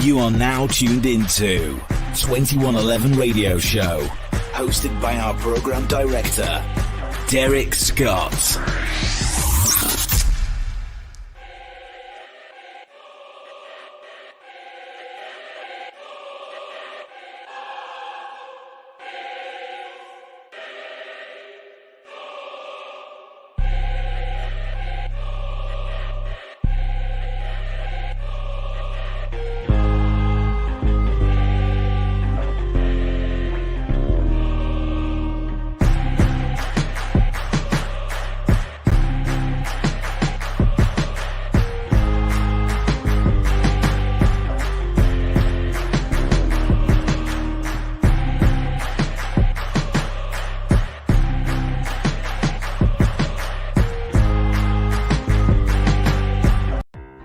You are now tuned into 2111 Radio Show, hosted by our program director, Derek Scott.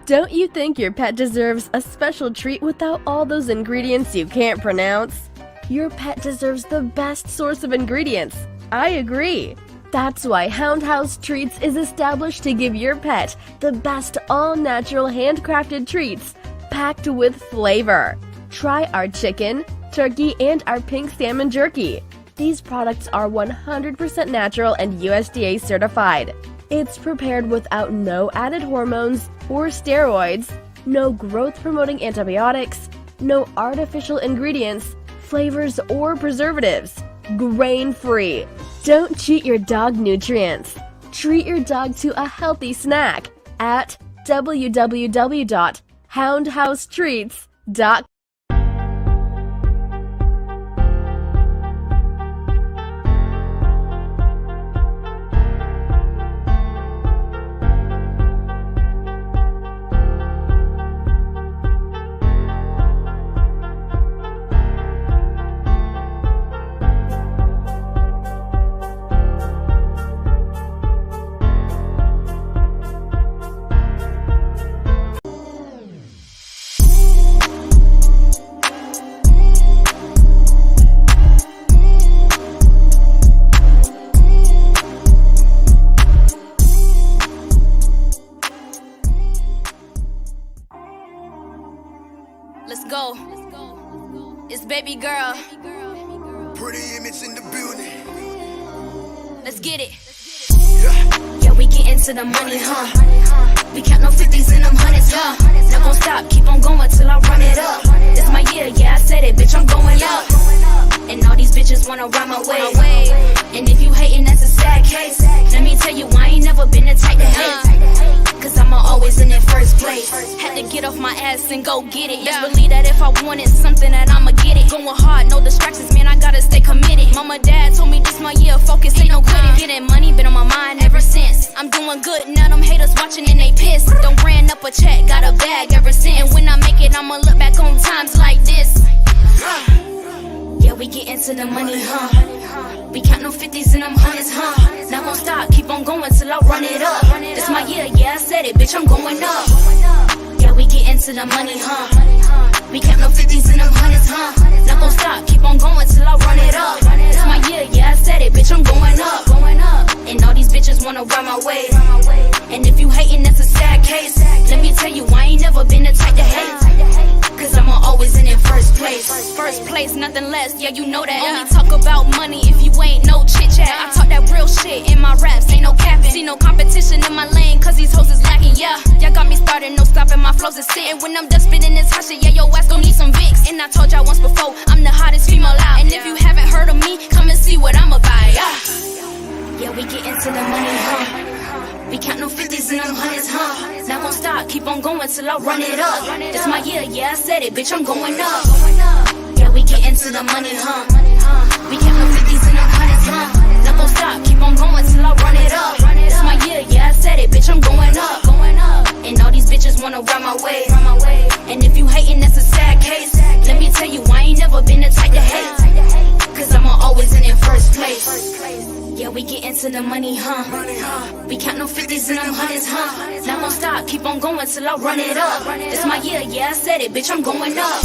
Don't you think your pet deserves a special treat without all those ingredients you can't pronounce? Your pet deserves the best source of ingredients. I agree. That's why Hound House Treats is established to give your pet the best all-natural handcrafted treats packed with flavor. Try our chicken, turkey, and our pink salmon jerky. These products are 100% natural and USDA certified. It's prepared without no added hormones or steroids, no growth-promoting antibiotics, no artificial ingredients, flavors, or preservatives. Grain-free. Don't cheat your dog nutrients. Treat your dog to a healthy snack at www.houndhousetreats.com. Baby girl, Pretti Emage in the building. Let's get it. Yeah, we get into the money, huh? We count no 50s and them hundreds, huh? Not gon' stop, keep on going till I run it up. This my year, yeah, I said it, bitch, I'm going up. And all these bitches wanna ride my way. And if you hating, that's a sad case. Let me tell you, I ain't never been the type to hate. Cause I'm always in that first place. Had to get off my ass and go get it. Just believe that if I wanted something that I'ma get it. Going hard, no distractions, man, I gotta stay committed. Mama, dad told me this my year, focus, ain't no quitting. Getting money, been on my mind ever since. I'm doing good, now them haters watching and they pissed. Don't ran up a check, got a bag ever since. And when I make it, I'ma look back on times like this. Yeah, we get into the money, huh? We count no 50s and them hundreds, huh? Not gon' stop, keep on going till I run it up. This my year, yeah, I said it, bitch, I'm going up. Yeah, we get into the money, huh? We count no 50s and them hundreds, huh? Not gon' stop, keep on going till I run it up. This my year, yeah, I said it, bitch, I'm going up. And all these bitches wanna ride my way. And if you hating, that's a sad case. Let me tell you, I ain't never been the type to hate. Cause I'm always in it first place. First place, nothing less, yeah, you know that. Only talk about money if you ain't no chit chat. I talk that real shit in my raps, ain't no capping. See no competition in my lane, cause these hoes is lacking, yeah. Y'all got me started, no stopping, my flows is sitting. When I'm done spitting this hot shit, yeah, your ass gon' need some Vicks. And I told y'all once before, I'm the hottest female out. And if you haven't heard of me, come and see what I'm about, yeah. Yeah, we get into the money, huh? We count no 50s and them hundreds, huh? Not gon' stop, keep on going till I run it up. This my year, yeah, I said it, bitch, I'm going up. Yeah, we get into the money, huh? We count no 50s and them hundreds, huh? Not gon' stop, keep on going till I run it up. This my year, yeah, I said it, bitch, I'm going up. And all these bitches wanna ride my way. And if you hating, that's a sad case. Let me tell you, I ain't never been the type to hate. Cause I'm always in it first place. Yeah, we get into the money, huh? We count no 50s and them hundreds, huh? Not gon' stop, keep on going till I run it up. This my year, yeah, I said it, bitch, I'm going up.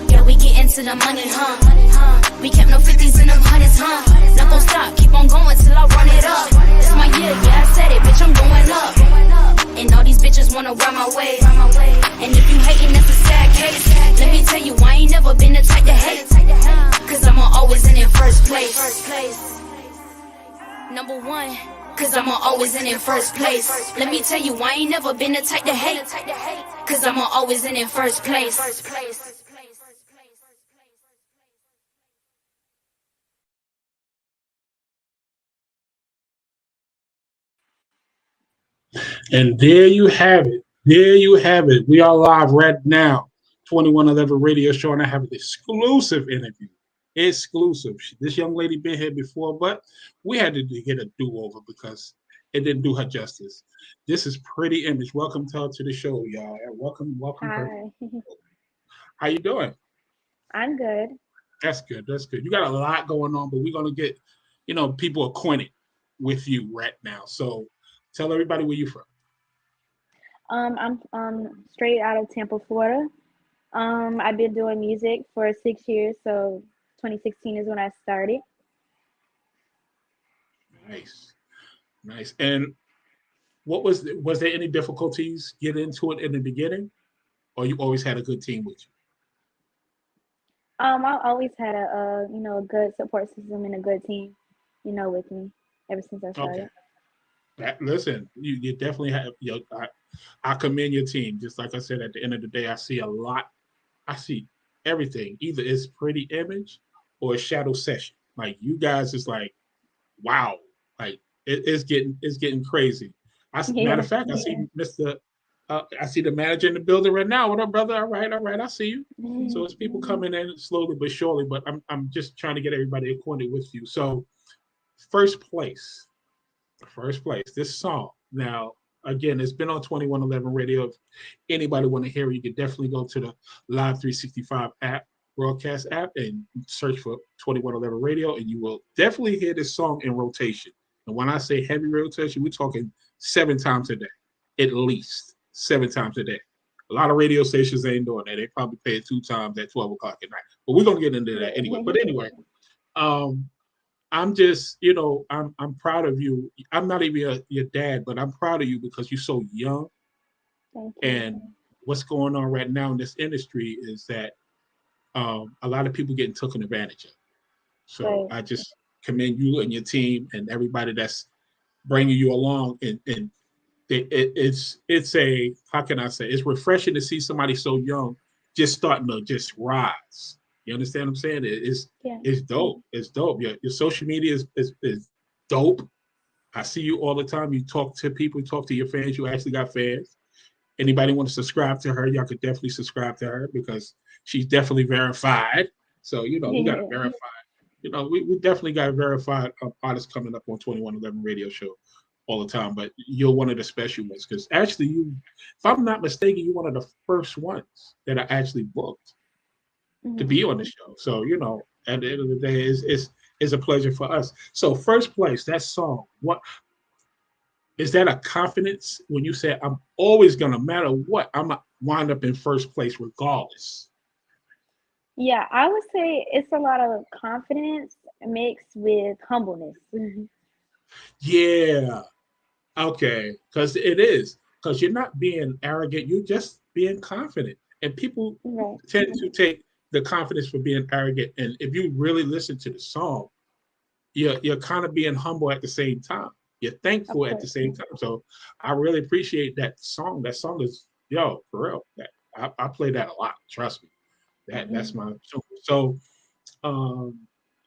Yeah, we get into the money, huh? We count no 50s and them hundreds, huh? Not gon' stop, keep on going till I run it up. This my year, yeah, I said it, bitch, I'm going up. And all these bitches wanna ride my way. And case. Let me tell you, I ain't never been the type to hate. Cause I'm always in first place. Number one. Cause I'm always in first place. Let me tell you, I ain't never been the type to hate. Cause I'm always in first place. And there you have it. There you have it. We are live right now. 2111 Radio Show, and I have an exclusive interview. Exclusive. This young lady been here before, but we had to get a do-over because it didn't do her justice. This is Pretti Emage. Welcome to the show, y'all. Welcome. Hi. How you doing? I'm good. That's good. You got a lot going on, but we're gonna get, people acquainted with you right now. So tell everybody where you're from. I'm straight out of Tampa, Florida. I've been doing music for 6 years, so 2016 is when I started. Nice. And was there any difficulties getting into it in the beginning, or you always had a good team with you? I always had a good support system and a good team, with me ever since I started. Okay. Listen, you definitely have. I commend your team. Just like I said, at the end of the day, I see a lot. I see everything. Either it's Pretti Emage or it's Shadow Session. Like you guys is like, wow. Like it's getting crazy. Matter of fact, I see I see the manager in the building right now. What up, brother? All right. I see you. So it's people coming in slowly but surely. But I'm just trying to get everybody acquainted with you. So first place. This song. Now, again, it's been on 2111 Radio. If anybody want to hear it, you can definitely go to the Live 365 app, broadcast app, and search for 2111 Radio, and you will definitely hear this song in rotation. And when I say heavy rotation, we're talking 7 times a day, at least 7 times a day. A lot of radio stations ain't doing that. They probably pay it 2 times at 12 o'clock at night. But we're gonna get into that anyway. But anyway, I'm just, I'm proud of you. I'm not even your dad, but I'm proud of you because you're so young. Thank you. And what's going on right now in this industry is that a lot of people getting taken advantage of. So I just commend you and your team and everybody that's bringing you along. And it's a, how can I say, it's refreshing to see somebody so young just starting to just rise. You understand what I'm saying? It's dope. It's dope. Your social media is dope. I see you all the time. You talk to people, you talk to your fans. You actually got fans. Anybody want to subscribe to her, y'all could definitely subscribe to her because she's definitely verified. So, we got to verify. We definitely got verified artists coming up on 2111 Radio Show all the time. But you're one of the special ones because actually if I'm not mistaken, you're one of the first ones that I actually booked to be on the show. So, at the end of the day, it's a pleasure for us. So first place, that song, what is that a confidence when you say I'm always gonna matter what, I'm gonna wind up in first place regardless? Yeah, I would say it's a lot of confidence mixed with humbleness. Yeah. Okay. Because it is. Because you're not being arrogant, you're just being confident. And people tend to take the confidence for being arrogant. And if you really listen to the song, you're kind of being humble at the same time. You're thankful at the same time. So I really appreciate that song. That song is, for real. I play that a lot. Trust me. That's my show. So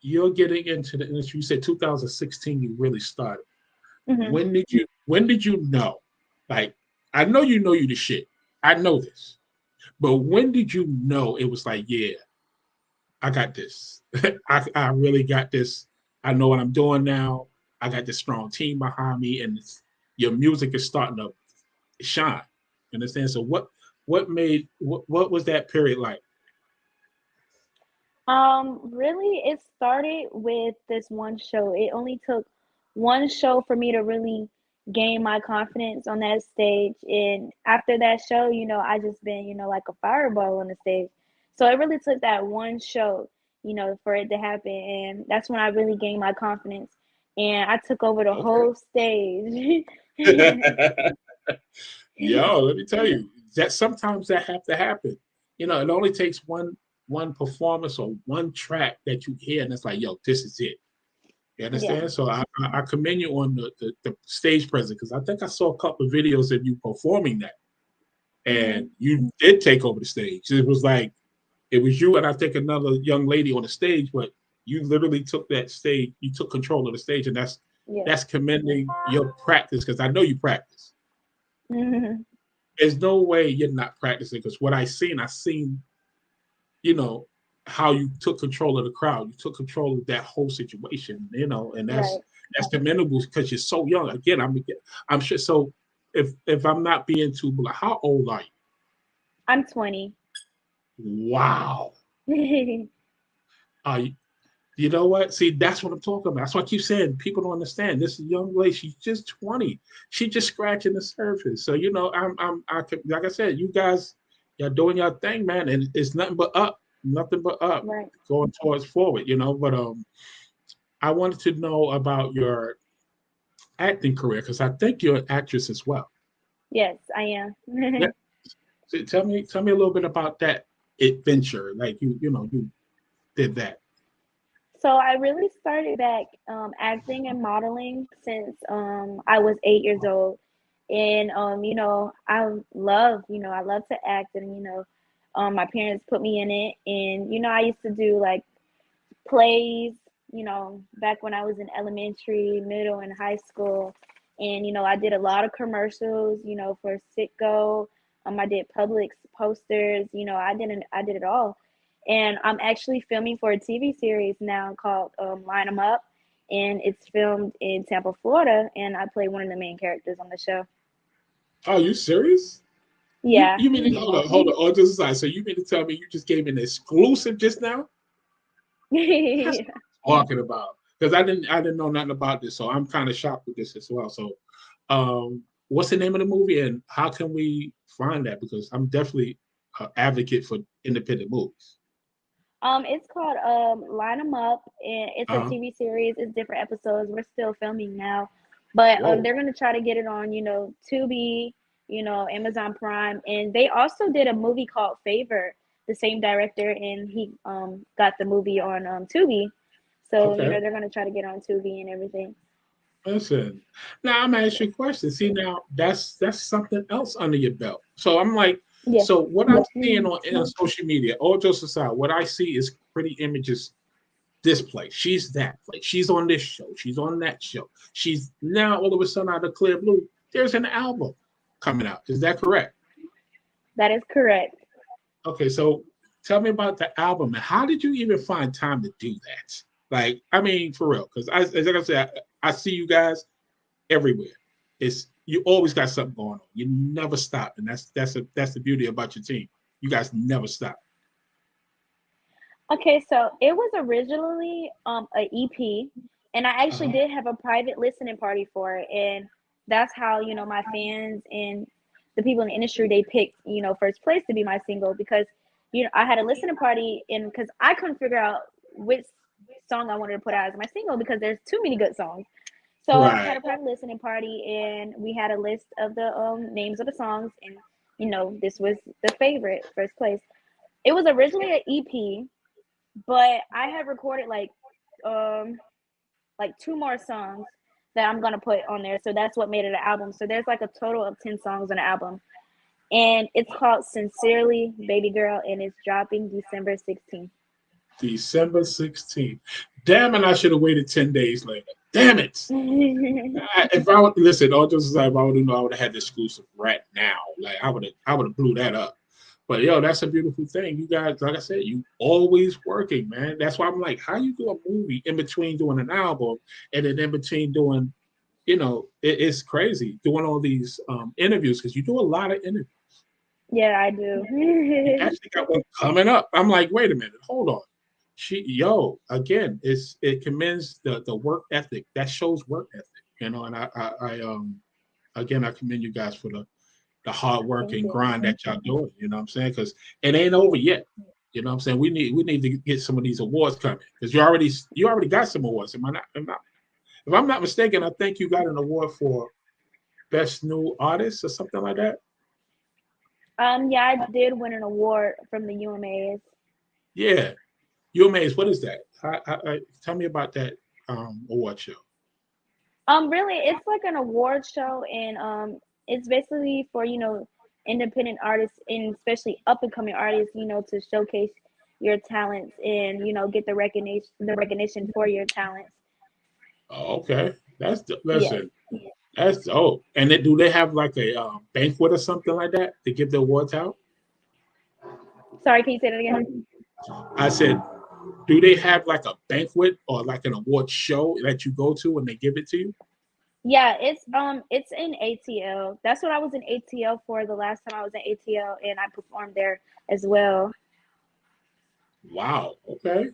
you're getting into the industry. You said 2016 you really started. When did you know? Like, I know you the shit. I know this. But when did you know it was like, yeah, I got this. I really got this. I know what I'm doing now. I got this strong team behind me, and your music is starting to shine. You understand? So what was that period like? Really, it started with this one show. It only took one show for me to really gain my confidence on that stage. And after that show, I just been, like a fireball on the stage. So it really took that one show, for it to happen. And that's when I really gained my confidence. And I took over the whole stage. Yo, let me tell you, that sometimes that have to happen. it only takes one performance or one track that you hear, and it's like, yo, this is it. You understand? Yeah. So I commend you on the stage presence, because I think I saw a couple of videos of you performing that, and you did take over the stage. It was like it was you and I think another young lady on the stage, but you literally took that stage. You took control of the stage, and that's commending your practice, because I know you practice. There's no way you're not practicing, because what I seen, how you took control of the crowd. You took control of that whole situation, and that's commendable, because you're so young. Again, I'm sure. So if I'm not being too blunt, how old are you? I'm 20. Wow. You know what? See, that's what I'm talking about. That's why I keep saying people don't understand. This young lady, she's just 20. She's just scratching the surface. So like I said, you guys, you're doing your thing, man, and it's nothing but up, Right. going towards forward. But I wanted to know about your acting career, because I think you're an actress as well. Yes, I am. Yeah. So tell me a little bit about that adventure. Like you did that. So I really started back acting and modeling since I was 8 years old, and I love to act, and my parents put me in it, and I used to do like plays, back when I was in elementary, middle, and high school, and I did a lot of commercials, for Citgo. I did Publix posters, I did it all. And I'm actually filming for a TV series now called Line 'Em Up, and it's filmed in Tampa, Florida, and I play one of the main characters on the show. Oh, you serious? Yeah. You mean hold on, all just aside. So you mean to tell me you just gave me an exclusive just now? That's what I'm talking about. Because I didn't know nothing about this, so I'm kind of shocked with this as well. So, what's the name of the movie, and how can we find that? Because I'm definitely an advocate for independent movies. It's called Line 'Em Up, and it's a TV series. It's different episodes. We're still filming now, but they're gonna try to get it on, Tubi, Amazon Prime, and they also did a movie called Favor, the same director, and he got the movie on Tubi. So Okay. they're gonna try to get on Tubi and everything. Listen, now I'm gonna ask you a question. See, now that's something else under your belt. So I'm like, Yeah. so what I'm seeing on social media, all jokes aside, what I see is Pretti Emage's display. She's that place. She's on this show. She's on that show. She's now all of a sudden out of clear blue, there's an album coming out. Is that correct? That is correct. Okay, so tell me about the album, and how did you even find time to do that? Like, I mean, for real, because like I said, I see you guys everywhere. You always got something going on. You never stop, and that's the beauty about your team. You guys never stop. Okay, so it was originally a EP, and I actually did have a private listening party for it, and that's how my fans and the people in the industry, they picked First Place to be my single, because I had a listening party, and because I couldn't figure out which song I wanted to put out as my single, because there's too many good songs. So I had a private listening party, and we had a list of the names of the songs, and this was the favorite, First Place. It was originally an EP, but I had recorded like 2 more songs that I'm gonna put on there, so that's what made it an album. So there's like a total of 10 songs on the album, and it's called Sincerely Baby Girl, and it's dropping December 16th. December 16th. Damn it, I should have waited 10 days later. Damn it. If I would listen, all just like, if I would have known, I would have had the exclusive right now. Like I would have blew that up. But yo, that's a beautiful thing. You guys, like I said, you always working, man. That's why I'm like, how you do a movie in between doing an album, and then in between doing, it's crazy doing all these interviews, because you do a lot of interviews. Yeah, I do. You actually got one coming up. I'm like, wait a minute, hold on. Again, it commends the work ethic. That shows work ethic, and I commend you guys for the hard work and grind that y'all doing. You know what I'm saying? Because it ain't over yet. You know what I'm saying? We need to get some of these awards coming, because you already got some awards. If I'm not mistaken, I think you got an award for Best New Artist or something like that. Yeah, I did win an award from the UMAs. Yeah, UMAs. What is that? Tell me about that award show. Really, it's like an award show, and it's basically for independent artists and especially up and coming artists, to showcase your talents and get the recognition for your talents. Oh, okay, Yes. listen. That's And do they have like a banquet or something like that to give the awards out? Sorry, can you say that again? I said, do they have like a banquet or like an award show that you go to and they give it to you? Yeah, it's in ATL. That's what I was in ATL for the last time I was in ATL, and I performed there as well. Wow. Okay.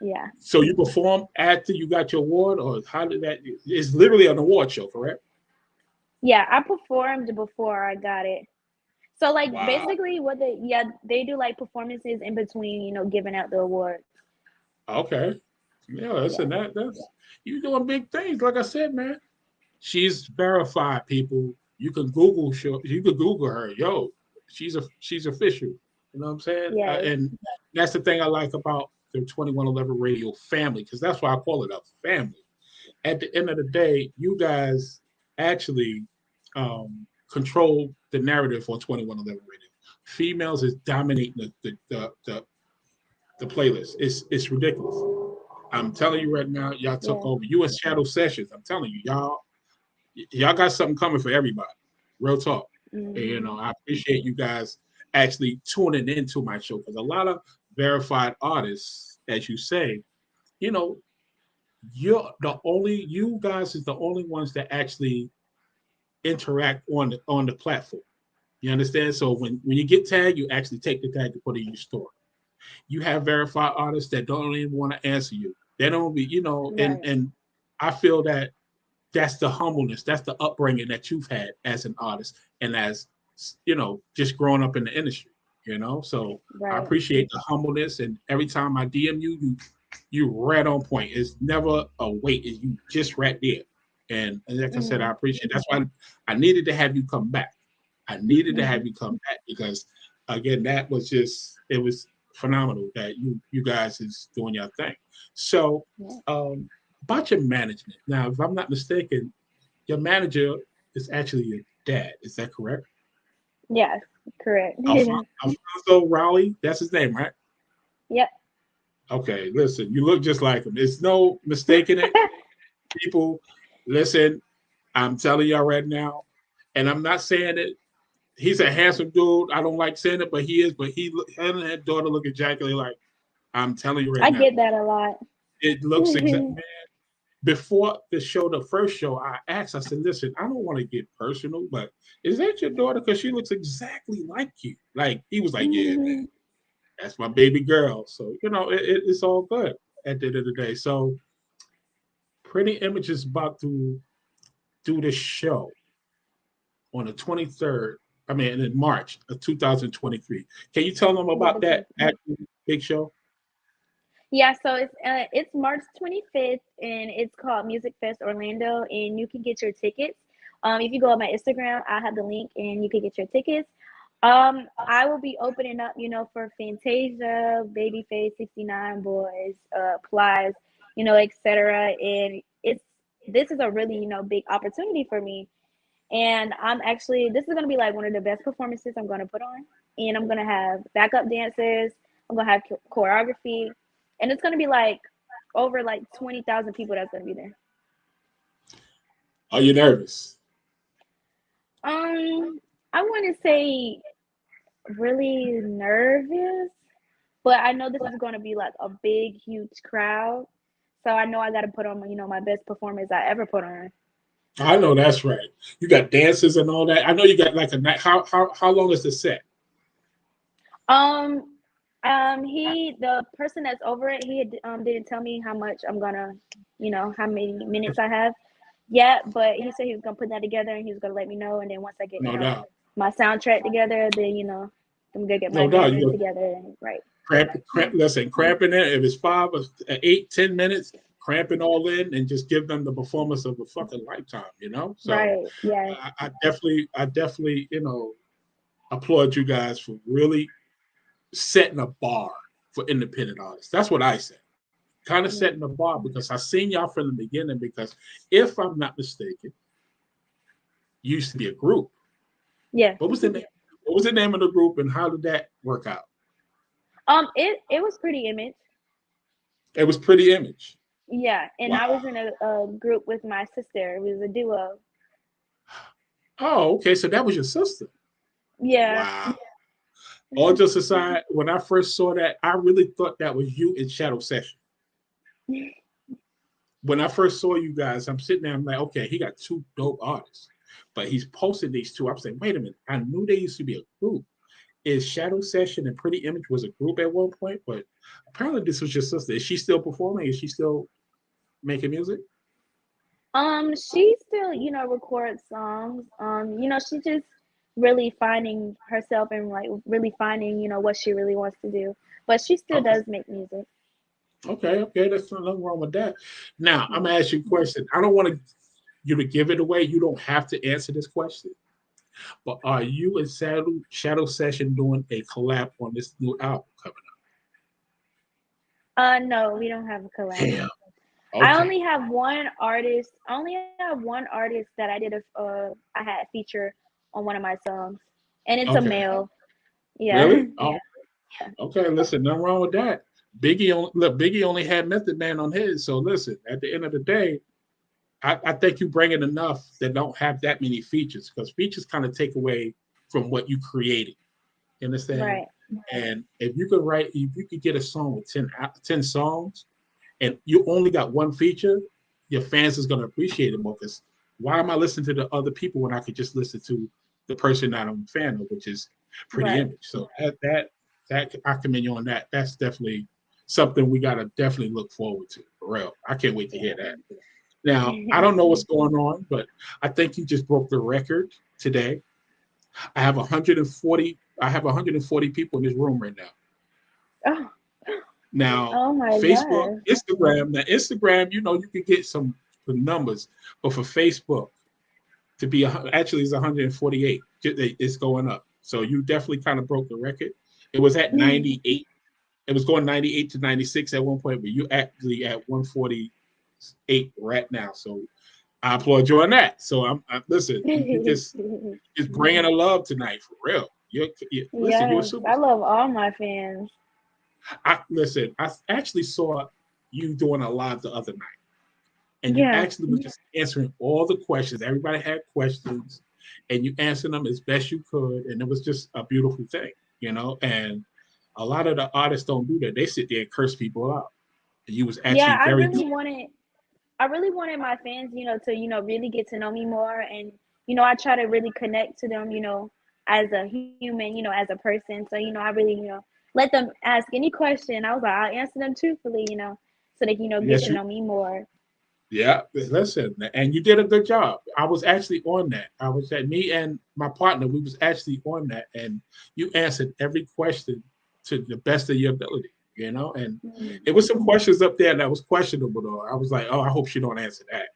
Yeah. So you perform after you got your award, or how did that? It's literally an award show, correct? Yeah, I performed before I got it. So like Wow. basically they do like performances in between, giving out the awards. Okay. Yeah, listen, Yeah. that's you doing big things. Like I said, man, she's verified. People, you could Google her. Yo, she's official. You know what I'm saying? Yes. And that's the thing I like about the 2111 Radio family, because that's why I call it a family. At the end of the day, you guys actually control the narrative on 2111 Radio. Females is dominating the playlist. It's ridiculous. I'm telling you right now, y'all took Yeah. over. You and Shadow Sessions. I'm telling you, y'all got something coming for everybody. Real talk. And, Mhm. I appreciate you guys actually tuning into my show, because a lot of verified artists, as you say, you know, you guys is the only ones that actually interact on the platform. You understand? So when you get tagged, you actually take the tag to put it in your story. You have verified artists that don't even want to answer you. They don't be, Right. and I feel that that's the humbleness, that's the upbringing that you've had as an artist and as just growing up in the industry. So I Right. appreciate the humbleness, and every time I DM you right on point. It's never a wait. It's you just right there. And like I said, I Mhm. appreciate it. That's why I needed to have you come back. I needed to have you come back because again, it was phenomenal that you guys is doing your thing. So Yeah. about your management. Now, if I'm not mistaken, your manager is actually your dad. Is that correct? Yes, correct. Alfonso Rowley, that's his name, right? Yep. Okay, listen, you look just like him. There's no mistaking it. People, listen, I'm telling y'all right now, and I'm not saying it. He's a handsome dude. I don't like saying it, but he is. But him and that daughter look exactly like. I'm telling you right I now. get that a lot. It looks exactly. Before the show, the first show, I asked, I said, listen, I don't want to get personal, but is that your daughter? Because she looks exactly like you. Like, he was like, yeah, man, that's my baby girl. So, it's all good at the end of the day. So, Pretti Emage is about to do this show on the 23rd, in March of 2023. Can you tell them Yeah, about the that 25th. actual big show? Yeah, so it's March 25th and it's called Music Fest Orlando, and you can get your tickets. If you go on my Instagram, I have the link and you can get your tickets. I will be opening up, for Fantasia, Babyface, 69 Boys, Plies, etc. And this is a really, big opportunity for me. And this is gonna be like one of the best performances I'm gonna put on. And I'm gonna have backup dancers, I'm gonna have choreography, and it's gonna be like over like 20,000 people that's gonna be there. Are you nervous? I wouldn't say really nervous, but I know this is gonna be like a big, huge crowd. So I know I gotta put on, my best performance I ever put on. I know that's right. You got dances and all that. I know you got like a night. How long is the set? Um, the person that's over it, he didn't tell me how much I'm gonna, how many minutes I have yet, but he said he was gonna put that together and he was gonna let me know. And then once I get, No doubt. my soundtrack together, then, I'm gonna get my No doubt. dancers You together and right. listen, cramping it. If it's 5 or 8, 10 minutes, cramping all in and just give them the performance of a fucking lifetime. So Right. Yeah. I definitely, applaud you guys for really setting a bar for independent artists. That's what I say. Kind of setting a bar because I seen y'all from the beginning. Because if I'm not mistaken, you used to be a group. Yeah. What was the name? What was the name of the group, and how did that work out? It was Pretti Emage. It was Pretti Emage. Yeah, and Wow. I was in a group with my sister. It was a duo. Oh, okay. So that was your sister. Yeah. Wow. All just aside, when I first saw that, I really thought that was you in Shadow Session. When I first saw you guys, I'm sitting there, I'm like, okay, he got two dope artists, but he's posted these two. I'm saying, wait a minute, I knew they used to be a group. Is Shadow Session and Pretti Emage was a group at one point, but apparently this was your sister. Is she still performing? Is she still making music? She still, records songs. She's just really finding herself and like really finding, what she really wants to do. But she still does make music. Okay, there's nothing wrong with that. Now, I'm gonna ask you a question. I don't want you to give it away. You don't have to answer this question. But are you and Shadow Session doing a collab on this new album coming up? No, we don't have a collab. Damn. Okay. I only have one artist. That I did I had feature on one of my songs, and it's a male. Yeah. Really? Oh. Yeah. Okay. Listen, nothing wrong with that. Biggie only had Method Man on his. So listen, at the end of the day, I think you bring in enough that don't have that many features, because features kind of take away from what you created. You understand? Right. And if you could get a song with 10 songs, and you only got one feature, your fans is gonna appreciate it more. Because why am I listening to the other people when I could just listen to the person that I'm a fan of, which is Pretti Emage? So that I commend you on that. That's definitely something we gotta definitely look forward to. For real, I can't wait to hear that. Now, I don't know what's going on, but I think you just broke the record today. I have 140 people in this room right now. Oh. Now, Facebook, God. Instagram, you can get some numbers, but for Facebook to be actually it's 148. It's going up. So you definitely kind of broke the record. It was at 98. It was going 98 to 96 at one point, but you actually at 148 right now. So I applaud you on that. So I'm listen, you just bringing a love tonight for real. You're a super. I love all my fans. I actually saw you doing a live the other night, and you actually were just answering all the questions. Everybody had questions, and you answered them as best you could, and it was just a beautiful thing, And a lot of the artists don't do that. They sit there and curse people out. And you was actually I really wanted my fans, to really get to know me more, and I try to really connect to them, as a human, as a person. So I really, let them ask any question. I was like, I'll answer them truthfully, so they get to know me more. Yeah, listen, and you did a good job. I was actually on that. I was at me and my partner. We was actually on that, and you answered every question to the best of your ability. And it was some questions up there that was questionable. Though I was like, oh, I hope she don't answer that,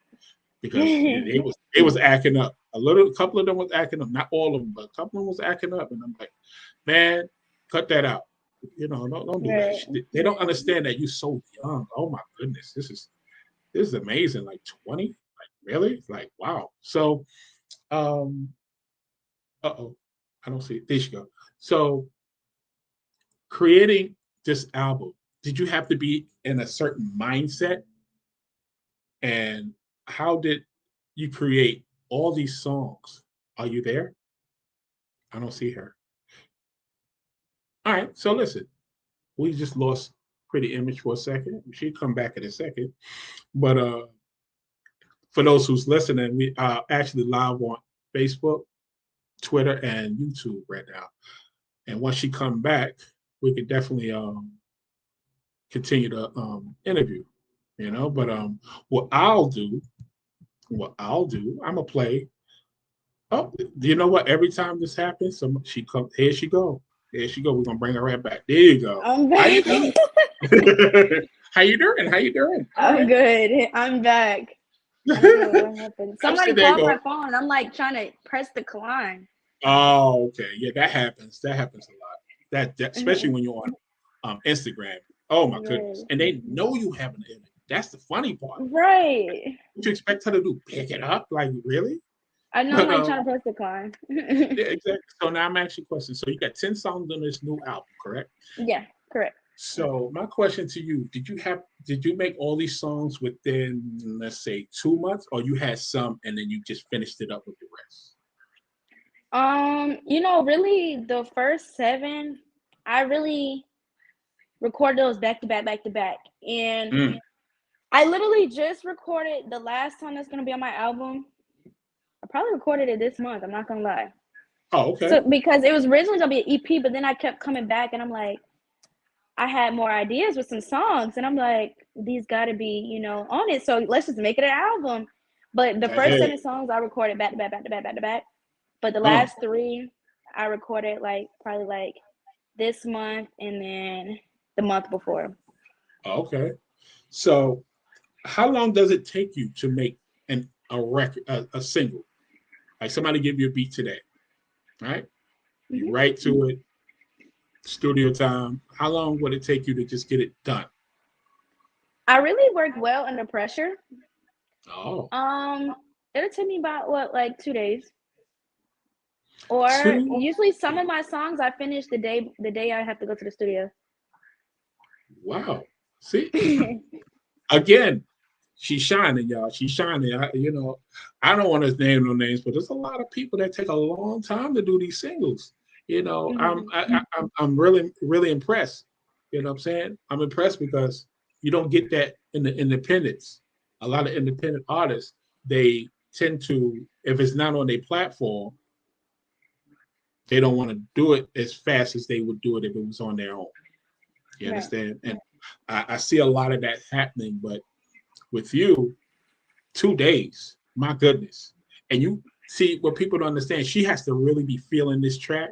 because it was acting up. A couple of them was acting up. Not all of them, but a couple of them was acting up, and I'm like, man, cut that out. Don't do that. They don't understand that you're so young. Oh my goodness, this is amazing. Like 20, like really, like wow. So, I don't see it. There you go. So, creating this album, did you have to be in a certain mindset? And how did you create all these songs? Are you there? I don't see her. All right, so listen, we just lost Pretti Emage for a second. She'll come back in a second. But for those who's listening, we are actually live on Facebook, Twitter, and YouTube right now. And once she come back, we could definitely continue the interview, But what I'll do, I'm gonna play. Oh, do you know what? Every time this happens, she comes. Here she go. We're gonna bring her right back. There you go. I'm back. How you doing? How you doing? I'm good. I'm back. I don't know what happened. Somebody called my phone. I'm like trying to press decline. Oh, okay. Yeah, that happens. That happens a lot. That especially Mhm. when you're on Instagram. Oh my goodness. Right. And they know you have an image. That's the funny part. Right. What you expect her to do? Pick it up? Like really? I know, I'm But like trying to press the car. yeah, exactly. So now I'm asking you a question. So you got 10 songs on this new album, correct? Yeah, correct. So my question to you, did you make all these songs within, let's say, 2 months, or you had some and then you just finished it up with the rest? Really the first seven, I really recorded those back to back. And Mm. I literally just recorded the last song that's gonna be on my album. I probably recorded it this month, I'm not gonna lie. Oh, okay. So because it was originally gonna be an EP, but then I kept coming back and I'm like, I had more ideas with some songs, and I'm like, these gotta be, on it. So let's just make it an album. But the first Hey. seven songs I recorded back to back, back to back, back to back. But the Uh, last three I recorded like probably like this month and then the month before. okay. So how long does it take you to make a record, a single? Like somebody give you a beat today, right? You Hmm. write to it, studio time. How long would it take you to just get it done? I really work well under pressure. Oh, Um, it'll take me about what, like 2 days. Or two. usually some of my songs I finish the day I have to go to the studio. Wow. See, again, she's shining, y'all. She's shining. I don't want to name no names, but there's a lot of people that take a long time to do these singles. Hmm. I'm really really impressed. You know what I'm saying? I'm impressed because you don't get that in the independents. A lot of independent artists, they tend to, if it's not on their platform, they don't want to do it as fast as they would do it if it was on their own. You Right. understand? And I see a lot of that happening, but with you, 2 days. My goodness. And you see what people don't understand, she has to really be feeling this track.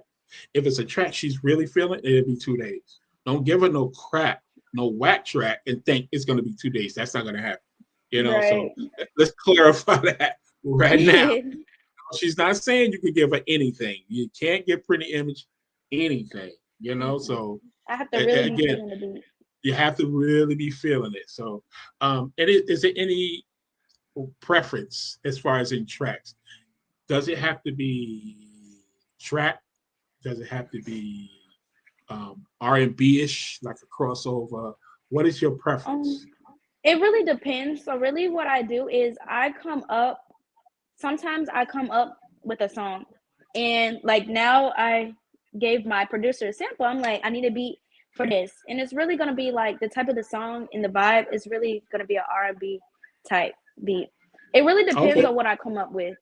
If it's a track she's really feeling, it'll be 2 days. Don't give her no crap, no whack track and think it's gonna be 2 days. That's not gonna happen. So Right. let's clarify that right now. She's not saying you can give her anything. You can't give Pretty Image anything, Mm-mm. so I have to really be again, feeling the beat. you have to really be feeling it. So is there any preference as far as in tracks? Does it have to be trap? Does it have to be R&B ish, like a crossover? What is your Um, preference? it really depends. So really what I do is sometimes I come up with a song. And like now I gave my producer a sample. I'm like, I need a beat for this. And it's really gonna be like the type of the song and the vibe is really gonna be an R&B type beat. It really depends Okay, on what I come up with.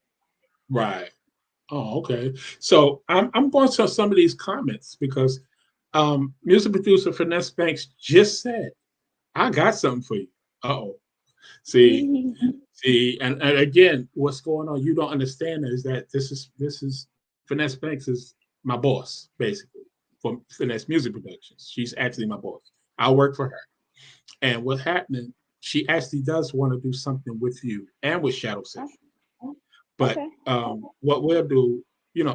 right. Oh, okay. So I'm going to some of these comments because music producer Finesse Banks just said, "I got something for you." Oh, see, and again, what's going on? You don't understand is that this is Finesse Banks is my boss basically for Finesse Music Productions. She's actually my boss. I work for her, and what's happening? She actually does want to do something with you and with Shadow Oh, Session. But okay. what we'll do,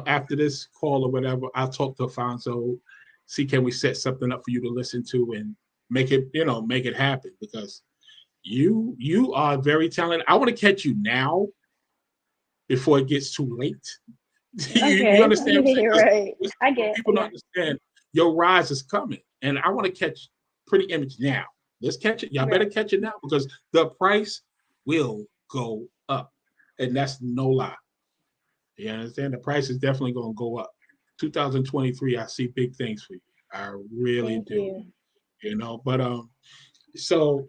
after this call or whatever, I'll talk to Alfonso, see can we set something up for you to listen to and make it happen because you are very talented. I want to catch you now before it gets too late. You Okay. understand what I'm saying? Right. Because I what get, people don't yeah. understand, your rise is coming, and I want to catch Pretty Image now. Let's catch it. Y'all better Right. catch it now because the price will go up, and that's no lie. You understand? The price is definitely going to go up. 2023, I see big things for you. I really Thank do. you. But so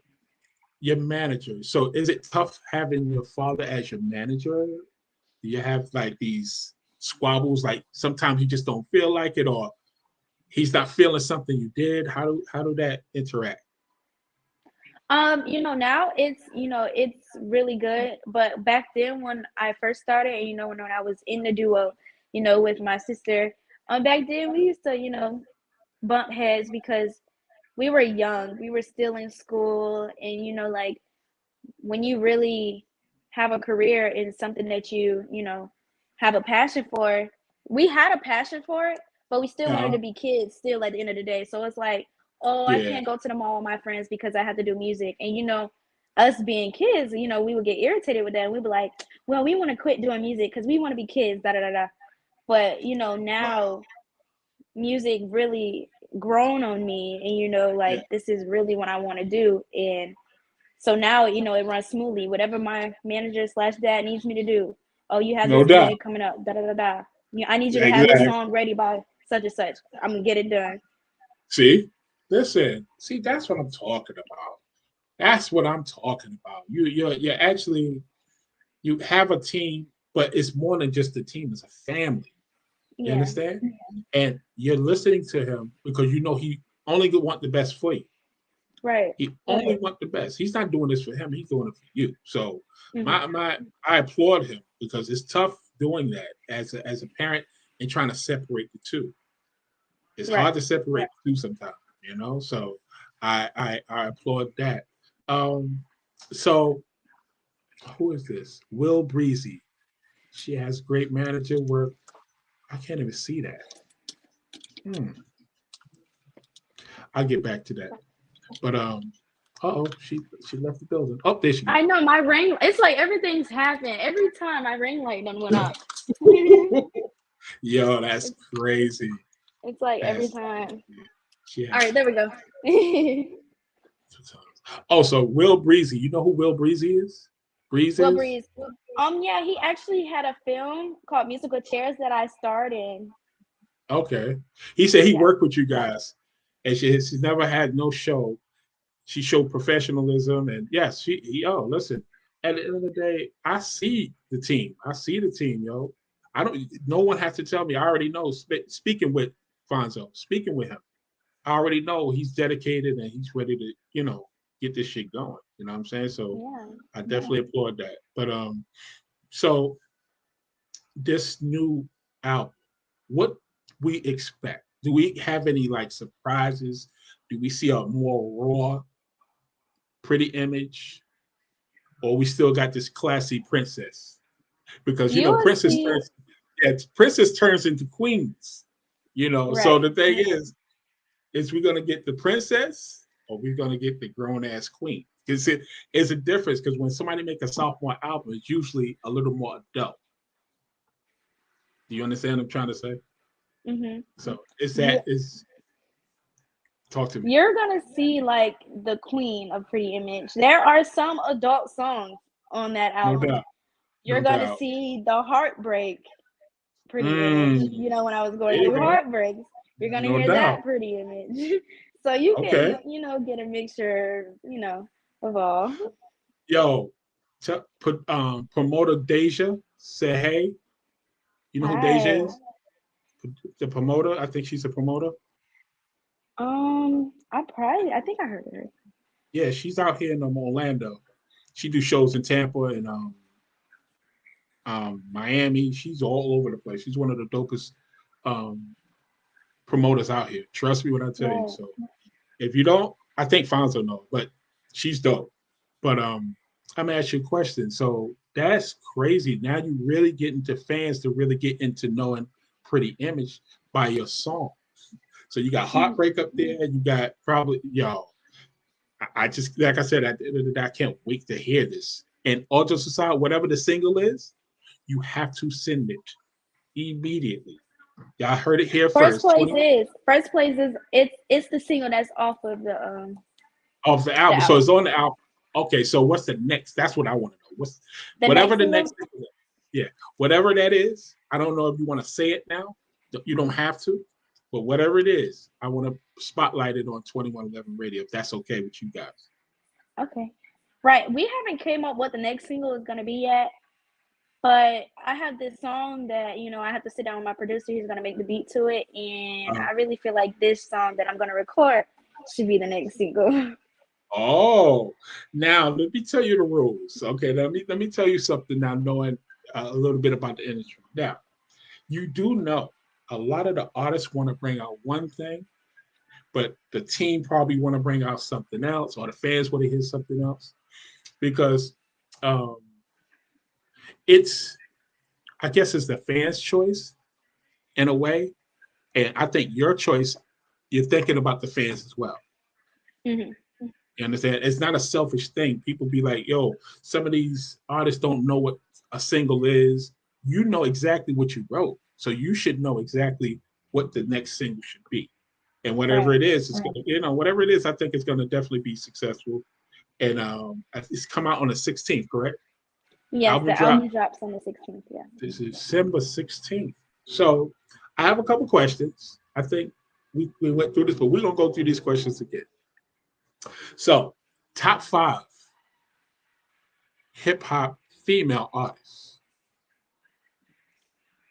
your manager. So is it tough having your father as your manager? Do you have like these squabbles? Like sometimes you just don't feel like it, or he's not feeling something you did. How do that interact? Now it's really good. But back then when I first started, and when I was in the duo, with my sister, back then we used to, bump heads because we were young. We were still in school, and like when you really have a career in something that you have a passion for, we had a passion for it, but we still wanted Uh, to be kids still at the end of the day. So it's like, oh, I yeah. can't go to the mall with my friends because I have to do music. And us being kids, we would get irritated with that. And we'd be like, well, we want to quit doing music because we want to be kids, da da da da. But now music really grown on me, and Yeah. like this is really what I want to do. And so now, it runs smoothly. Whatever my manager slash dad needs me to do. Oh, you have No this doubt. gig coming up. Da da da da. I need you to have this Exactly. song ready by such and such. I'm gonna get it done. See, listen. See, that's what I'm talking about. That's what I'm talking about. You're actually you have a team, but it's more than just a team. It's a family. You Yeah. understand? And you're listening to him because he only want the best for you. Right. He only want the best. He's not doing this for him. He's doing it for you. So Mhm. I applaud him because it's tough doing that as a parent and trying to separate the two. It's Right. hard to separate the two sometimes. So I applaud that. Um, so who is this? Will Breezy. She has great manager work. I can't even see that. Hmm. I'll get back to that. But she left the building. Oh, there she I know my ring. It's like everything's happened every time my ring light done went goes. up. Yo, that's it's, crazy. it's like every That's time. she All has right, there we go. Oh, so Will Breezy. You know who Will Breezy is? Breeze Will is? Breeze. Yeah, he actually had a film called Musical Chairs that I starred in. Okay. He said he Yeah. worked with you guys, and she's never had no show. She showed professionalism, and yes, listen. At the end of the day, I see the team. I see the team, yo. I don't. No one has to tell me. I already know. Speaking with Fonzo, speaking with him, I already know he's dedicated and he's ready to, get this shit going. You know what I'm saying? So Yeah. I definitely applaud that. But so this new album, what we expect? Do we have any like surprises? Do we see a more raw, pretty image, or we still got this classy princess? Because You will see. princess turns into queens. So Right. the thing is we gonna get the princess or we gonna get the grown ass queen? Because it is a difference. Because when somebody make a sophomore album, it's usually a little more adult. Do you understand what I'm trying to say? Mhm. So Yeah. talk to me. You're gonna see like the queen of Pretty Image. There are some adult songs on that No album. doubt. You're No gonna doubt. see the heartbreak Pretty Image. Mm, When I was there going you through go. heartbreaks, you're gonna No hear doubt. that Pretty Image. So you Okay. can, get a mixture, of all. Yo, put promoter Deja said, hey, you know who Deja Hi. is? The promoter. I think she's a promoter. I think I heard her. Yeah, she's out here in Orlando. She do shows in Tampa and Miami. She's all over the place. She's one of the dopest um, promoters out here. Trust me when I tell you. Right. So if you don't, I think Fonzo know, but she's dope. But I'm gonna ask you a question. So that's crazy. Now you really get into fans to really get into knowing Pretty Image by your song. So you got Heartbreak up there. You got probably I just like I said at the end of the day, I can't wait to hear this. And all just aside, whatever the single is, you have to send it immediately. Y'all heard it here First first. place is first place is it's the single that's off of Of the the album. So album. it's on the album. Okay, so what's the next? That's what I want to know. What's The whatever next the single, next single is. Yeah, whatever that is. I don't know if you want to say it now. You don't have to, but whatever it is, I want to spotlight it on 2111 Radio if that's okay with you guys. okay. Right. We haven't came up what the next single is gonna be yet. But I have this song that, I have to sit down with my producer. He's gonna make the beat to it, and Uh, I really feel like this song that I'm gonna record should be the next single. oh, now let me tell you the rules. Okay, let me tell you something now, knowing a little bit about the industry. Now, you do know a lot of the artists want to bring out one thing, but the team probably want to bring out something else, or the fans want to hear something else because um, it's I guess it's the fans' choice. in a way. And I think your choice, you're thinking about the fans as well. Hmm. You understand? It's not a selfish thing. People be like, yo, some of these artists don't know what a single is. You know exactly what you wrote. So you should know exactly what the next single should be. And whatever Right. it is, it's gonna, whatever it is, I think it's gonna definitely be successful. And it's come out on the 16th, correct? Yes, Album the drop album drops on the 16th. Yeah. this is December 16th. So I have a couple questions. I think we went through this, but we're gonna go through these questions again. So, top 5 hip hop female artists.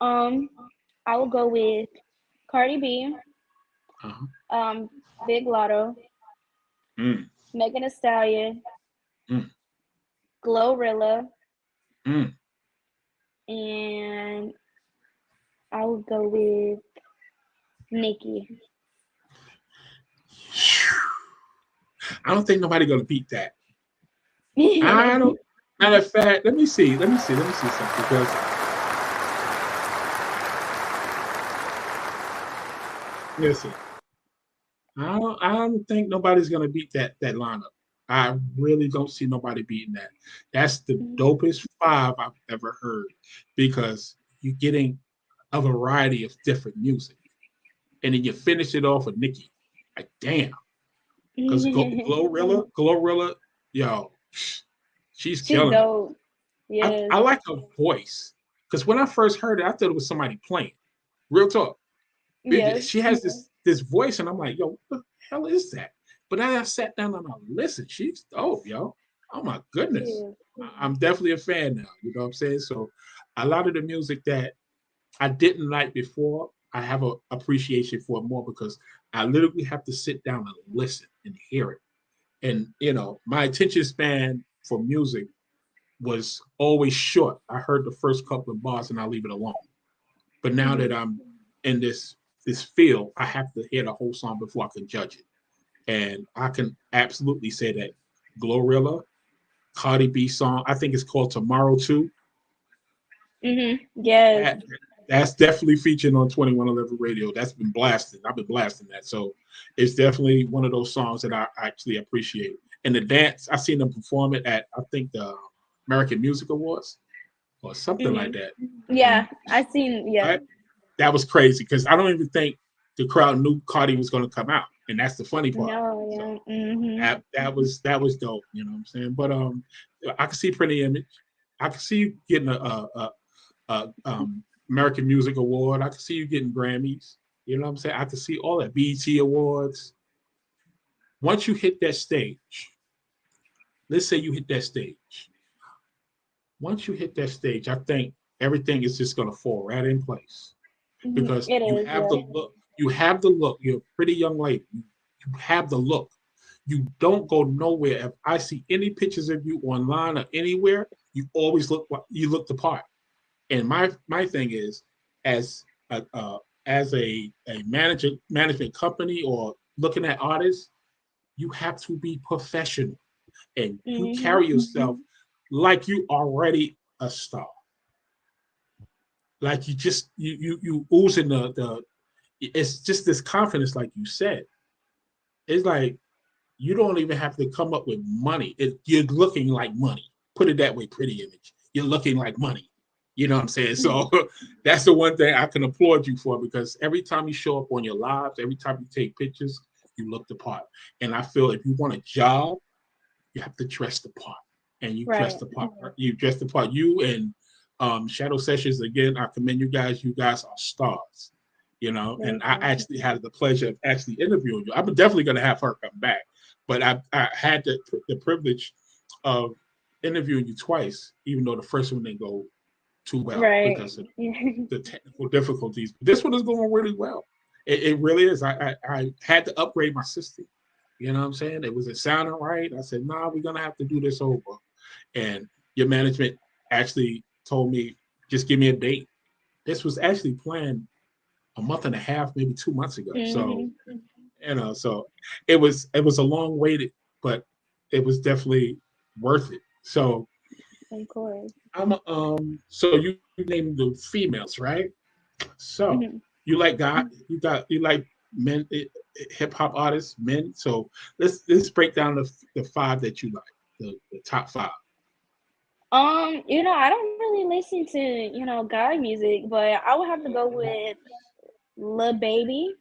I will go with Cardi B, Uh-huh. Big Lotto, Mm, Megan Thee Stallion, mm, Glorilla, mm. and I will go with Nicki. I don't think nobody gonna beat that. I don't. Matter of fact, let me see. Let me see something because listen, I don't think nobody's gonna beat that lineup. I really don't see nobody beating that. That's the dopest 5 I've ever heard because you're getting a variety of different music, and then you finish it off with Nicki. Like damn, because Glorilla, yo, she's She's killing it. dope. Yes. I like her voice because when I first heard it, I thought it was somebody playing. Real talk. Yes. She has this voice, and I'm like, yo, what the hell is that? But then I sat down and I listened. She's dope, yo. Oh my goodness. Yes. I'm definitely a fan now. You know what I'm saying? So a lot of the music that I didn't like before, I have an appreciation for it more because I literally have to sit down and listen and hear it. And my attention span for music was always short. I heard the first couple of bars and I leave it alone. But now that I'm in this field, I have to hear the whole song before I can judge it. And I can absolutely say that Glorilla, Cardi B song, I think it's called Tomorrow Too. Yes. That's definitely featured on 2111 radio. That's been blasted. I've been blasting that. So it's definitely one of those songs that I actually appreciate. And the dance, I seen them perform it at, I think, the American Music Awards or something like that. Yeah, I seen. Yeah. That was crazy because I don't even think the crowd knew Cardi was going to come out, and that's the funny part. No. Yeah. So that was dope. You know what I'm saying? But I can see Pretti Emage. I can see you getting a American Music Award. I can see you getting Grammys. You know what I'm saying? I can see all that BET Awards. Once you hit that stage, let's say you hit that stage. Once you hit that stage, I think everything is just going to fall right in place because the look. You have the look. You're a pretty young lady. You have the look. You don't go nowhere. If I see any pictures of you online or anywhere, you always look the part. And my thing is, as a management company or looking at artists, you have to be professional and you carry yourself like you already a star. Like you oozing the it's just this confidence, like you said. It's like you don't even have to come up with money. You're looking like money. Put it that way, Pretti Emage. You're looking like money. You know what I'm saying? So that's the one thing I can applaud you for because every time you show up on your lives, every time you take pictures, you look the part. And I feel if you want a job, you have to dress the part. And you dress the part. You dress the part. You and Shadow Sessions, again, I commend you guys. You guys are stars. And I actually had the pleasure of actually interviewing you. I'm definitely going to have her come back. But I had the privilege of interviewing you twice, even though the first one didn't go too well because of the technical difficulties. This one is going really well. It really is. I had to upgrade my system. You know what I'm saying? It wasn't sounding right. I said, nah, we're going to have to do this over. And your management actually told me, just give me a date. This was actually planned a month and a half, maybe 2 months ago. So, so it was a long wait, but it was definitely worth it. So, of course. so you named the females, right? So You like God? You like men, hip hop artists, men. So let's break down the five that you like, the top five. I don't really listen to, guy music, but I would have to go with Lil Baby.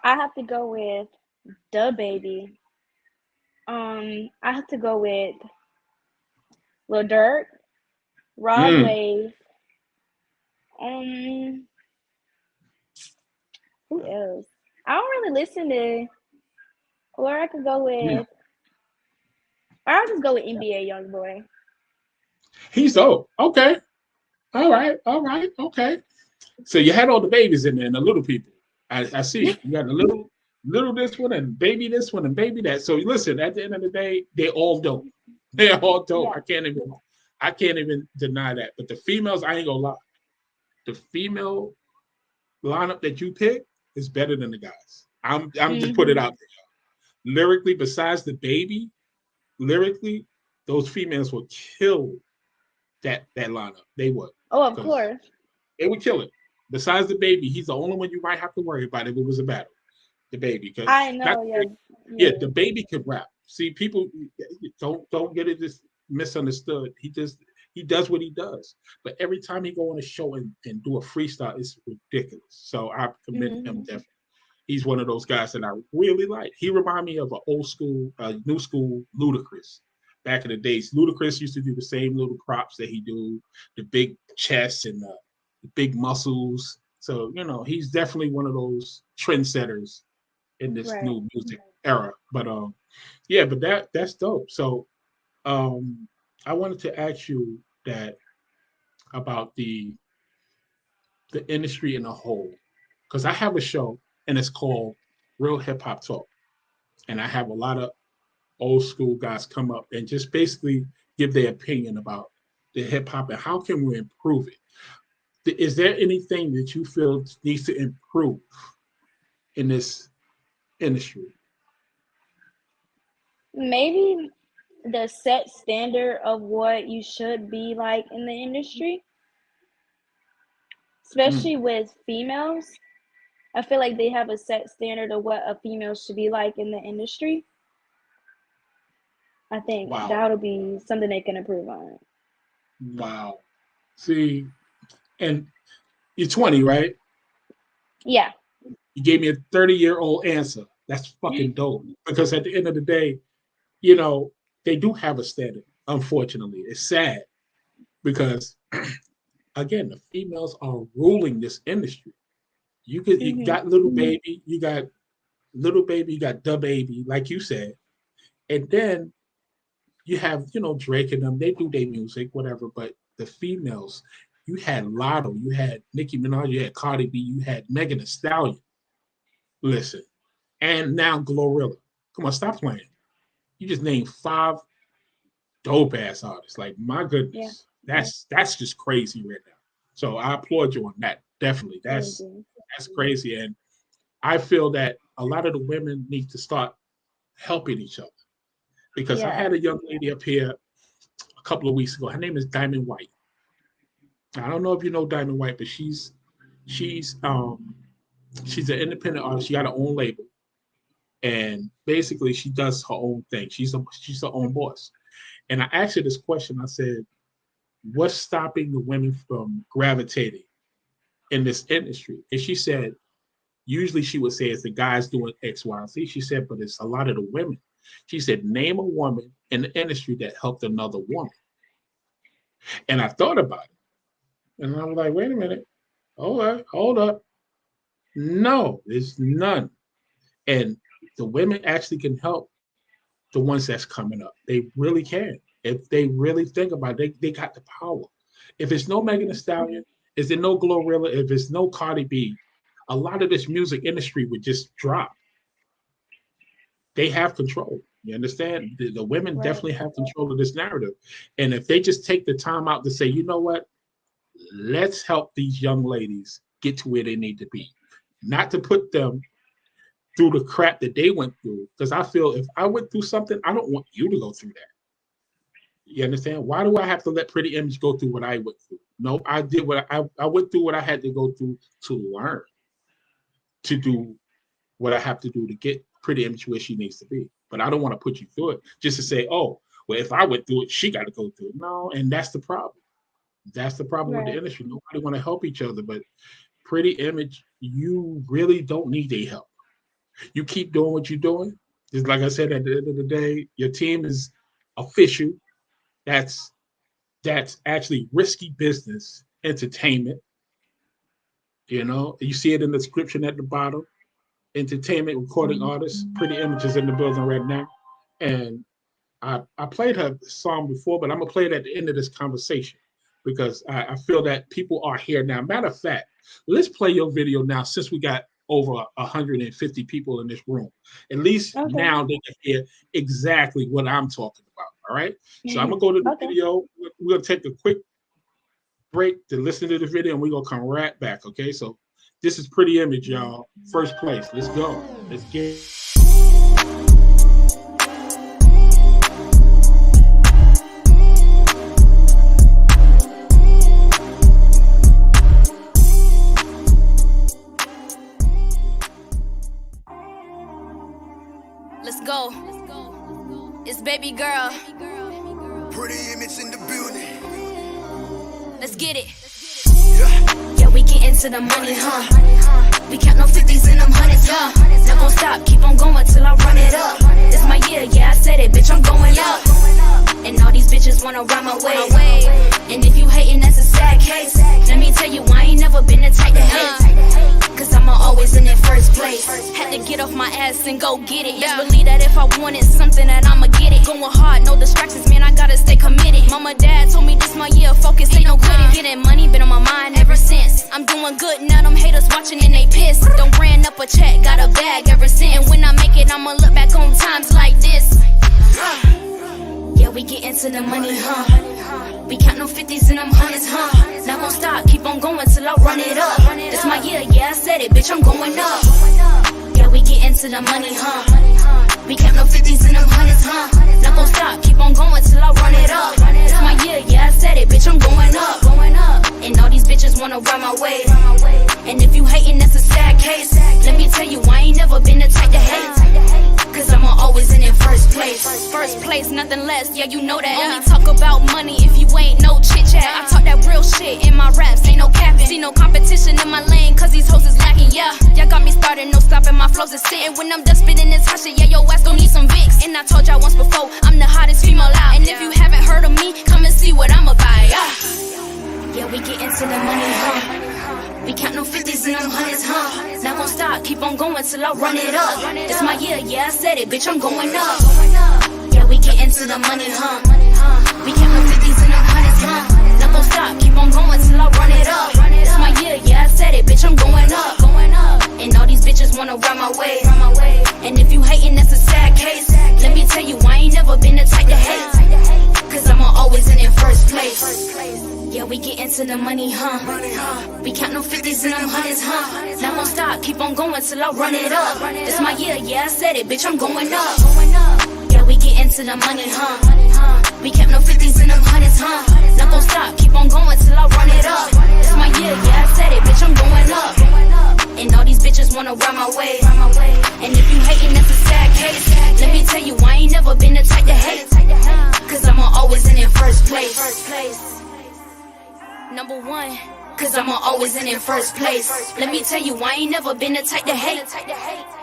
I have to go with Da Baby. I have to go with Lil Durk, Rod Mm, Wave. Um, who else? I don't really listen to. Or I could go yeah, with. Or I'll just go with NBA YoungBoy. he's dope. Okay, all right, okay. So you had all the babies in there and the little people. I see. You got the little this one and baby this one and baby that. So listen, at the end of the day, they all dope. They're all dope. Yeah. I can't even deny that. But the females, I ain't gonna lie. The female lineup that you pick is better than the guys. I'm just put it Hmm. out there. Lyrically, besides the baby, lyrically, those females will kill that lineup. They would. Oh, of Because course. they would kill it. Besides the baby, he's the only one you might have to worry about if it was a battle. The baby, because I not know. Yeah. yeah, Yeah. the baby could rap. See, people don't get it just misunderstood. He does what he does, but every time he go on a show and do a freestyle, it's ridiculous. So I commend him Hmm. definitely. He's one of those guys that I really like. He remind me of an old school, new school Ludacris. Back in the days, Ludacris used to do the same little props that he do, the big chest and the big muscles. So he's definitely one of those trendsetters in this Right. new music era. But yeah, but that's dope. So um, I wanted to ask you that about the industry in a whole, because I have a show and it's called Real Hip Hop Talk, and I have a lot of old school guys come up and just basically give their opinion about the hip hop and how can we improve it. Is there anything that you feel needs to improve in this industry? Maybe the set standard of what you should be like in the industry, Mm, especially with females. I feel like they have a set standard of what a female should be like in the industry. I think wow, that'll be something they can improve on. wow. See, and you're 20, right? Yeah. You gave me a 30-year-old answer. That's fucking dope. Because at the end of the day, they do have a standard. Unfortunately, it's sad because again, the females are ruling this industry. You Hmm. got little baby, you got little baby, you got the baby, like you said, and then you have Drake and them. They do their music, whatever. But the females, you had Lotto, you had Nicki Minaj, you had Cardi B, you had Megan Thee Stallion. Listen, and now Glorilla. Come on, stop playing. You just named five dope ass artists. Like my Yeah. goodness, that's just crazy right now. So I applaud you on that. Definitely, Thank that's you. that's crazy, and I feel that a lot of the women need to start helping each other because I Yeah. had a young lady up here a couple of weeks ago. Her name is Diamond White. I don't know if you know Diamond White, but she's she's an independent artist. She got her own label, and basically she does her own thing. She's her own boss. And I asked her this question. I said, "What's stopping the women from gravitating in this industry?" And she said, usually she would say it's the guys doing X, Y, and Z. She said, but it's a lot of the women. She said, name a woman in the industry that helped another woman. And I thought about it. And I was like, wait a minute. Hold up. No, there's none. And the women actually can help the ones that's coming up. They really can. If they really think about it, they got the power. If it's no Megan Thee Hmm. Stallion, is there no Glorilla? If it's no Cardi B, a lot of this music industry would just drop. They have control. You understand? The women Right. definitely have control of this narrative. And if they just take the time out to say, you know what, let's help these young ladies get to where they need to be, not to put them through the crap that they went through. Because I feel if I went through something, I don't want you to go through that. You understand? Why do I have to let Pretty Image go through what I went through? No, I did what I went through what I had to go through to learn, to do what I have to do to get Pretty Image where she needs to be. But I don't want to put you through it just to say, oh, well, if I went through it, she got to go through it. No, and that's the problem. That's the problem with the industry. Nobody want to help each other. But Pretty Image, you really don't need their help. You keep doing what you're doing. Just like I said, at the end of the day, your team is official. That's actually risky business, entertainment. You know, you see it in the description at the bottom. Entertainment, recording artists, Pretty Images in the building right now. And I played her song before, but I'm gonna play it at the end of this conversation because I feel that people are here now. Matter of fact, let's play your video now since we got over 150 people in this room. At least now they can hear exactly what I'm talking about. All right. So I'm gonna go to the video. We're gonna take a quick break to listen to the video, and we're gonna come right back. Okay. So this is Pretty Image, y'all. First place. Let's go. Let's get. Let's go. It's baby girl. Pretty Image in the building. Let's get it. Yeah, we get into the money, huh? We count no 50s and them hundreds, yeah. Not gon' stop, keep on going till I run it up. This my year, yeah, I said it, bitch, I'm going up. And all these bitches wanna ride my way. And if you hating, that's a sad case. Let me tell you, I ain't never been the type to hate. Cause I'm always in that first place. Had to get off my ass and go get it. Just believe that if I wanted something that I'ma get it. Going hard, no distractions, man, I gotta stay committed. Mama, dad told me this my year, focus, ain't no quitting. Getting money, been on my mind ever since. I'm doing good, now them haters watching and they pissed. Don't ran up a check, got a bag ever since. And when I make it, I'ma look back on times like this. Yeah, we get into the money, huh? We count no 50s and them hundreds, huh? Not gon' stop, keep on going till I run it up. This my year, yeah, I said it, bitch, I'm going up. Yeah, we get into the money, huh? We count no 50s and them hundreds, huh? Not gon' stop, keep on going till I run it up. This my year, yeah, I said it, bitch, I'm going up. And all these bitches wanna ride my way. And if you hating, that's a sad case. Let me tell you, I ain't never been the type to hate. Cause I'm always in first place. First place, nothing less, yeah, you know that. Only talk about money if you ain't no chit chat. I talk that real shit in my raps, ain't no capping. See no competition in my lane, cause these hoes is lacking, yeah. Y'all got me started, no stopping, my flows is sitting. When I'm done spitting this hot shit, yeah, yo ass gon' need some Vicks. And I told y'all once before, I'm the hottest female out. And if you haven't heard of me, come and see what I'm about, yeah. Yeah, we get into the money, huh? We count no 50s and them hundreds, huh? Not gon' stop, keep on going till I run it up. This my year, yeah, I said it, bitch, I'm going up. Yeah, we get into the money, huh? We count no 50s and them hundreds, huh? Not gon' stop, keep on going till I run it up. This my year, yeah, I said it, bitch, I'm going up. And all these bitches wanna ride my way. And if you hating, that's a sad case. Let me tell you, I ain't never been the type to hate. Cause I'm always in first place. Yeah, we get into the money, huh? We count no 50s and them hundreds, huh? Not gon' stop, keep on going till I run it up. This my year, yeah, I said it, bitch, I'm going up. Yeah, we get into the money, huh? We count no 50s and them hundreds, huh? Not gon' stop, keep on going till I run it up. This my year, yeah, I said it, bitch, I'm going up. And all these bitches wanna ride my way. And if you hating, that's a sad case. Let me tell you, I ain't never been the type to hate. Cause I'm always in first place. Number one, cause I'm always in first place. Let me tell you, I ain't never been the type to hate.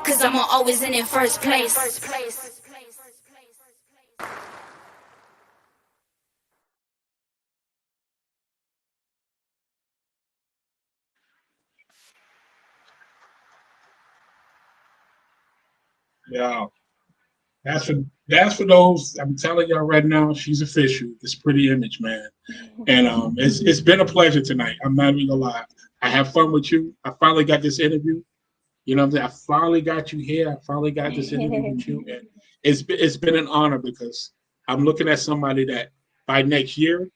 Cause I'm always in first place. Yeah. That's for those. I'm telling y'all right now, she's official. It's Pretty Image, man. And it's been a pleasure tonight. I'm not even gonna lie. I have fun with you. I finally got this interview. You know what I'm saying? I finally got you here. I finally got this interview with you. And it's been an honor because I'm looking at somebody that by next year,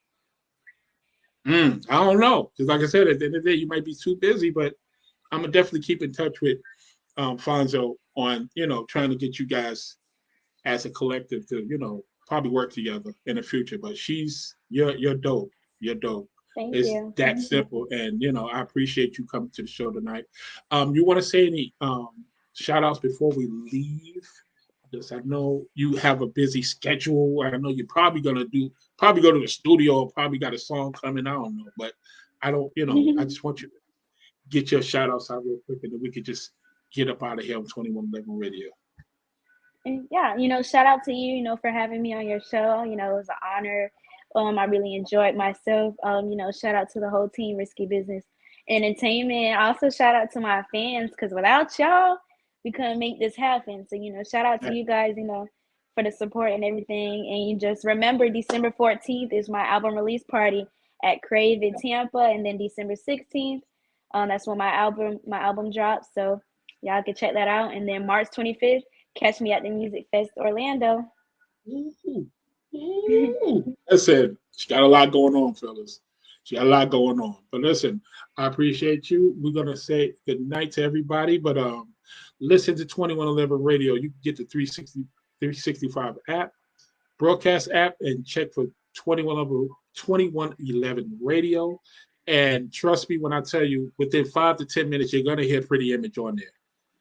I don't know. Because like I said, at the end of the day, you might be too busy, but I'm gonna definitely keep in touch with Fonzo on, trying to get you guys as a collective to, probably work together in the future. But you're dope. You're dope. Thank It's you. that simple. And I appreciate you coming to the show tonight. You want to say any shout outs before we leave? Because I know you have a busy schedule. I know you're probably go to the studio or probably got a song coming. I don't know. But I don't, I just want you to get your shout outs out real quick and then we could just get up out of here on 2111 Radio. And yeah, shout out to you, for having me on your show. It was an honor. I really enjoyed myself. Shout out to the whole team, Risky Business Entertainment. Also, shout out to my fans, because without y'all, we couldn't make this happen. So, shout out to you guys, for the support and everything. And you just remember, December 14th is my album release party at Crave in Tampa, and then December 16th, that's when my album drops. So y'all can check that out. And then March 25th, catch me at the Music Fest Orlando. Listen, she got a lot going on, fellas. She got a lot going on. But listen, I appreciate you. We're gonna say good night to everybody. But listen to 2111 Radio. You can get the 365 app, broadcast app, and check for 2111 Radio. And trust me when I tell you, within 5 to 10 minutes, you're gonna hear Pretti Emage on there.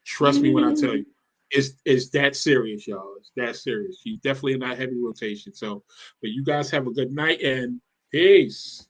Trust me when I tell you. It's that serious, y'all. It's that serious. She's definitely in that heavy rotation. So, but you guys have a good night and peace.